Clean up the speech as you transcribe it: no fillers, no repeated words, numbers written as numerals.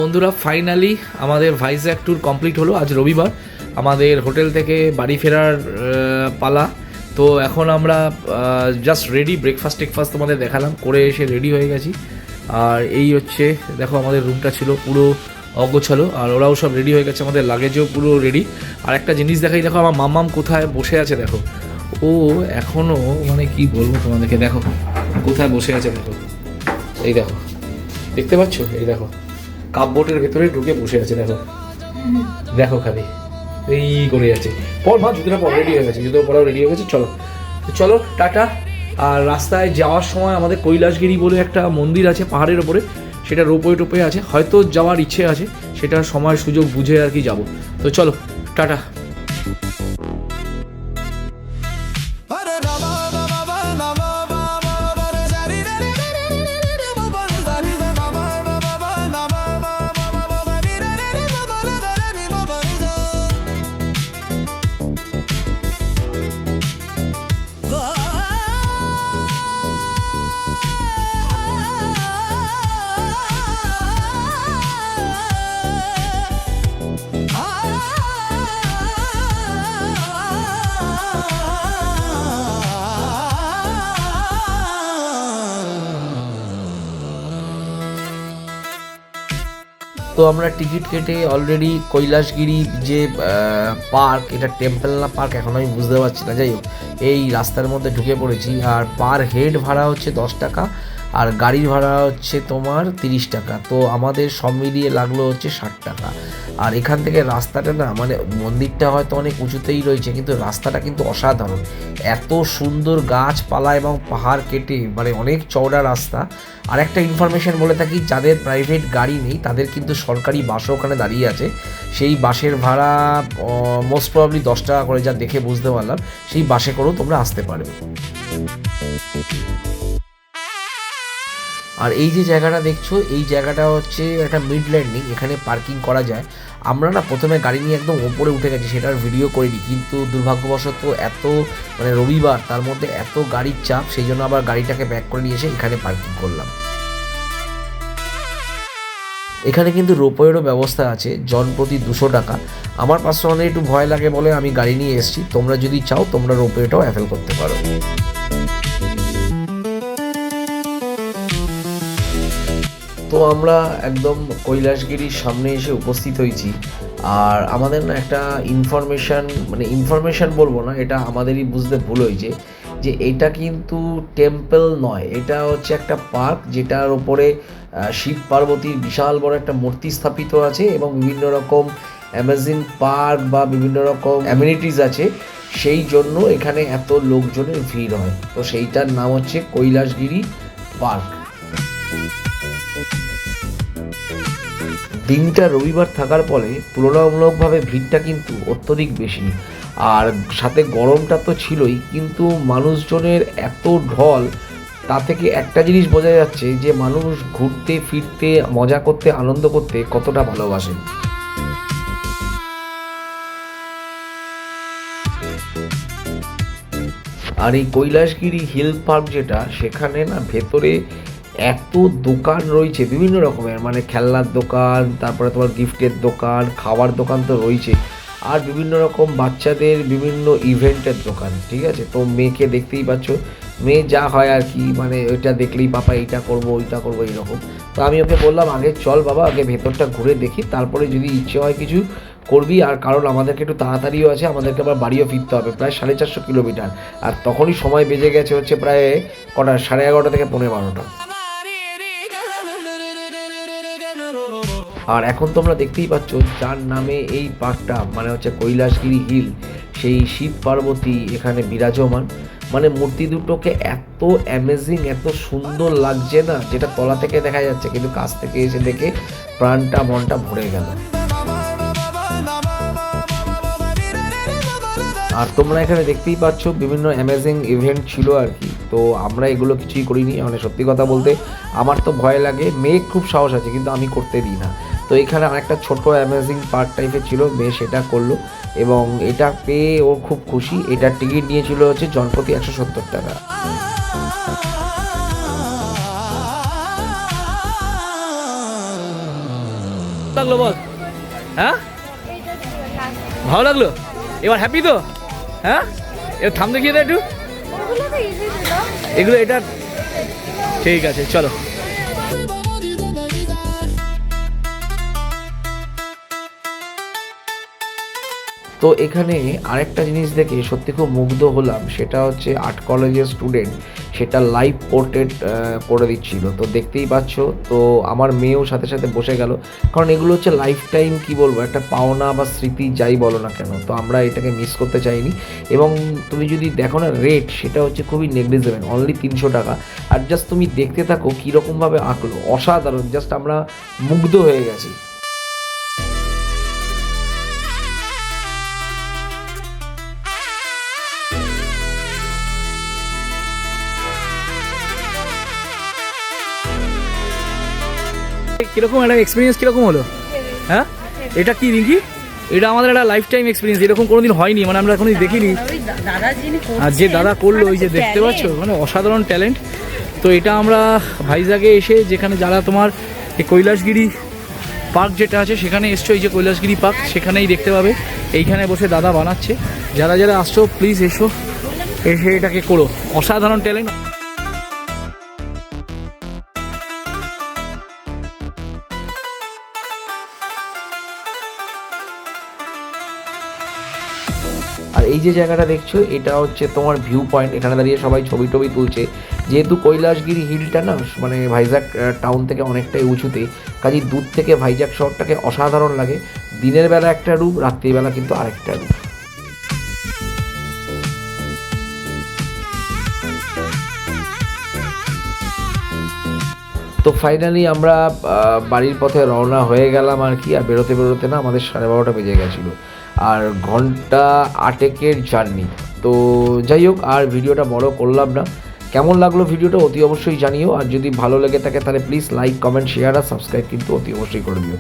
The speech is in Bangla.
বন্ধুরা ফাইনালি আমাদের ভাইজ্যাক ট্যুর কমপ্লিট হলো। আজ রবিবার, আমাদের হোটেল থেকে বাড়ি ফেরার পালা। তো এখন আমরা জাস্ট রেডি, ব্রেকফাস্ট তোমাদের দেখালাম, করে এসে রেডি হয়ে গেছি। আর এই হচ্ছে দেখো, আমাদের রুমটা ছিল পুরো অগোছালো, আর ওরাও সব রেডি হয়ে গেছে, আমাদের লাগেজও পুরো রেডি। আর একটা জিনিস দেখাই, দেখো আমার মাম্মাম কোথায় বসে আছে, দেখো ও এখনও মানে কি বলবো তোমাদেরকে, দেখো কোথায় বসে আছে, দেখো এই দেখো, দেখতে পাচ্ছ, এই দেখো কাপবোর্ডের ভেতরে ঢুকে বসে আছে, দেখো দেখো খালি এই করে আছে। পর মা জুতোটা পর রেডি হয়ে গেছে, জুতো পরাও রেডি হয়ে গেছে। চলো চলো টাটা। আর রাস্তায় যাওয়ার সময় আমাদের কৈলাসগিরি বলে একটা মন্দির আছে পাহাড়ের ওপরে, সেটা রোপওয়ে আছে, হয়তো যাওয়ার ইচ্ছে আছে, সেটা সময় সুযোগ বুঝে আর কি যাবো। তো চলো টাটা। তো আমরা টিকিট কেটে অলরেডি কৈলাসগিরি যে পার্ক, এটা টেম্পল না পার্ক এখন আমি বুঝতে পারছি না, যাই হোক এই রাস্তার মধ্যে ঢুকে পড়েছি। আর পার হেড ভাড়া হচ্ছে 10 টাকা, আর গাড়ির ভাড়া হচ্ছে তোমার 30 টাকা। তো আমাদের সব মিলিয়ে লাগলো হচ্ছে 60 টাকা। আর এখান থেকে রাস্তাটা না, মানে মন্দিরটা হয়তো অনেক উঁচুতেই রয়েছে, কিন্তু রাস্তাটা কিন্তু অসাধারণ, এত সুন্দর গাছপালা এবং পাহাড় কেটে, মানে অনেক চওড়া রাস্তা। আর একটা ইনফরমেশন বলে থাকি, যাদের প্রাইভেট গাড়ি নেই তাদের কিন্তু সরকারি বাসও ওখানে দাঁড়িয়ে আছে। সেই বাসের ভাড়া মোস্ট প্রবাবলি 10 টাকা করে, যা দেখে বুঝতে পারলাম। সেই বাসে করেও তোমরা আসতে পারবে। আর এই যে জায়গাটা দেখছো, এই জায়গাটা হচ্ছে একটা মিড ল্যান্ডিং, এখানে পার্কিং করা যায়। আমরা না প্রথমে গাড়ি নিয়ে একদম ওপরে উঠে গেছি, সেটার ভিডিও করিনি, কিন্তু দুর্ভাগ্যবশত এত মানে রবিবার, তার মধ্যে এত গাড়ির চাপ, সেই জন্য আবার গাড়িটাকে ব্যাক করে নিয়ে এসে এখানে পার্কিং করলাম। এখানে কিন্তু রোপওয়েরও ব্যবস্থা আছে, জন প্রতি 200 টাকা। আমার পার্সোনালি একটু ভয় লাগে বলে আমি গাড়ি নিয়ে এসেছি, তোমরা যদি চাও তোমরা রোপওয়েটাও অ্যাভেল করতে পারো। তো আমরা একদম কৈলাসগিরির সামনে এসে উপস্থিত হয়েছি। আর আমাদের না একটা ইনফরমেশন বলবো না, এটা আমাদেরই বুঝতে ভুল হয়েছে, যে এটা কিন্তু টেম্পল নয়, এটা হচ্ছে একটা পার্ক, যেটার ওপরে শিব পার্বতীর বিশাল বড় একটা মূর্তি স্থাপিত আছে, এবং বিভিন্ন রকম অ্যামেজিং পার্ক বা বিভিন্ন রকম অ্যামিনিটিস আছে, সেই জন্য এখানে এত লোকজনের ভিড় হয়। তো সেইটার নাম হচ্ছে কৈলাসগিরি পার্ক। দিনটা রবিবার থাকার ফলে তুলনামূলকভাবে ভিড়টা কিন্তু অত্যধিক বেশি, আর সাথে গরমটা তো ছিলই, কিন্তু মানুষজনের এত ঢল, তা থেকে একটা জিনিস বোঝা যাচ্ছে যে মানুষ ঘুরতে ফিরতে, মজা করতে, আনন্দ করতে কতটা ভালোবাসে। আর এই কৈলাসগিরি হিল পার্ক যেটা, সেখানে না ভেতরে এত দোকান রয়েছে বিভিন্ন রকমের, মানে খেলনার দোকান, তারপরে তোমার গিফটের দোকান, খাবার দোকান তো রয়েছে, আর বিভিন্ন রকম বাচ্চাদের বিভিন্ন ইভেন্টের দোকান। ঠিক আছে, তো মেয়েকে দেখতেই পাচ্ছ, মেয়ে যা হয় আর কি, মানে ওইটা দেখলেই বাবা এইটা করবো ওইটা করবো এইরকম। তো আমি ওকে বললাম, আগে চল বাবা, আগে ভেতরটা ঘুরে দেখি, তারপরে যদি ইচ্ছে হয় কিছু করবি। আর কারণ আমাদেরকে একটু তাড়াতাড়িও আছে, আমাদেরকে আবার বাড়িও ফিরতে হবে, প্রায় 450 কিলোমিটার। আর তখনই সময় বেজে গেছে হচ্ছে প্রায় কটা, 11:30 থেকে 12:15। আর এখন তোমরা দেখতেই পাচ্ছ, যার নামে এই পার্কটা, মানে হচ্ছে কৈলাসগিরি হিল, সেই শিব পার্বতী এখানে বিরাজমান। মানে মূর্তি দুটোকে এত অ্যামেজিং, এত সুন্দর লাগছে না, যেটা তলা থেকে দেখা যাচ্ছে, কিন্তু কাছ থেকে এসে দেখে প্রাণটা মনটা ভরে গেল। আর তোমরা এখানে দেখতেই পাচ্ছ বিভিন্ন অ্যামেজিং ইভেন্ট ছিল আর কি। তো আমরা এগুলো কিছুই করিনি, মানে সত্যি কথা বলতে আমার তো ভয় লাগে, মেয়ে খুব সাহস আছে কিন্তু আমি করতে দিই না। তো এখানে আরেকটা ছোট অ্যামেজিং পার্ক টাইপের ছিল, মেয়ে সেটা করলো এবং এটা পেয়ে ও খুব খুশি। এটার টিকিট নিয়েছিল হচ্ছে জনপ্রতি 170 টাকা। লাগলো বল? হ্যাঁ, ভালো লাগলো? এবার হ্যাপি তো? হ্যাঁ, এবার থাম দেখিয়ে দে একটু। এগুলো এটা ঠিক আছে, চলো। তো এখানে আরেকটা জিনিস দেখে সত্যি খুব মুগ্ধ হলাম, সেটা হচ্ছে আর্ট কলেজের স্টুডেন্ট সেটা লাইভ পোর্ট্রেট করে দিচ্ছিল। তো দেখতেই পাচ্ছ, তো আমার মেয়েও সাথে সাথে বসে গেল, কারণ এগুলো হচ্ছে লাইফ টাইম কী বলবো, একটা পাওনা বা স্মৃতি যাই বলো না কেন। তো আমরা এটাকে মিস করতে চাইনি। এবং তুমি যদি দেখো না রেট, সেটা হচ্ছে খুবই নেগলিজেবল, অনলি 300 টাকা। আর জাস্ট তুমি দেখতে থাকো কীরকমভাবে আঁকলো, অসাধারণ, জাস্ট আমরা মুগ্ধ হয়ে গেছি। কিরকম একটা এক্সপিরিয়েন্স কিরকম হলো? হ্যাঁ, এটা কি রিঙ্কি? এটা আমাদের একটা লাইফ টাইম এক্সপিরিয়েন্স, এরকম কোনোদিন হয়নি, মানে আমরা এখনই দেখিনি। আর যে দাদা করলো, ওই যে দেখতে পাচ্ছ, মানে অসাধারণ ট্যালেন্ট। তো এটা আমরা ভাইজাগে এসে, যেখানে যারা তোমার এই কৈলাসগিরি পার্ক যেটা আছে সেখানে এসছো, এই যে কৈলাসগিরি পার্ক, সেখানেই দেখতে পাবে এইখানে বসে দাদা বানাচ্ছে। যারা যারা আসছো প্লিজ এসো, এসে এটাকে করো, অসাধারণ ট্যালেন্ট। আর এই যে জায়গাটা দেখছো, এটা হচ্ছে তোমার ভিউ পয়েন্ট, এখানে দাঁড়িয়ে সবাই ছবি টবি তুলছে। যেহেতু কৈলাসগিরি হিলটা না মানে ভাইজ্যাগ টাউন থেকে অনেকটাই উঁচুতে, কাজেই দূর থেকে ভাইজ্যাগ শহরটাকে অসাধারণ লাগে। দিনের বেলা একটা রূপ, রাত্রিবেলা কিন্তু আরেকটা রূপ। তো ফাইনালি আমরা বাড়ির পথে রওনা হয়ে গেলাম আর কি। আর বেরোতে বেরোতে না আমাদের 12:30 বেজে গেছিলো, আর ঘন্টা 8 জার্নি। তো যাই হোক, আর ভিডিওটা বড় করলাম না। কেমন লাগলো ভিডিওটা অতি অবশ্যই জানিও। আর যদি ভালো লেগে থাকে তাহলে প্লিজ লাইক, কমেন্ট, শেয়ার আর সাবস্ক্রাইব কিন্তু অতি অবশ্যই করে দিও।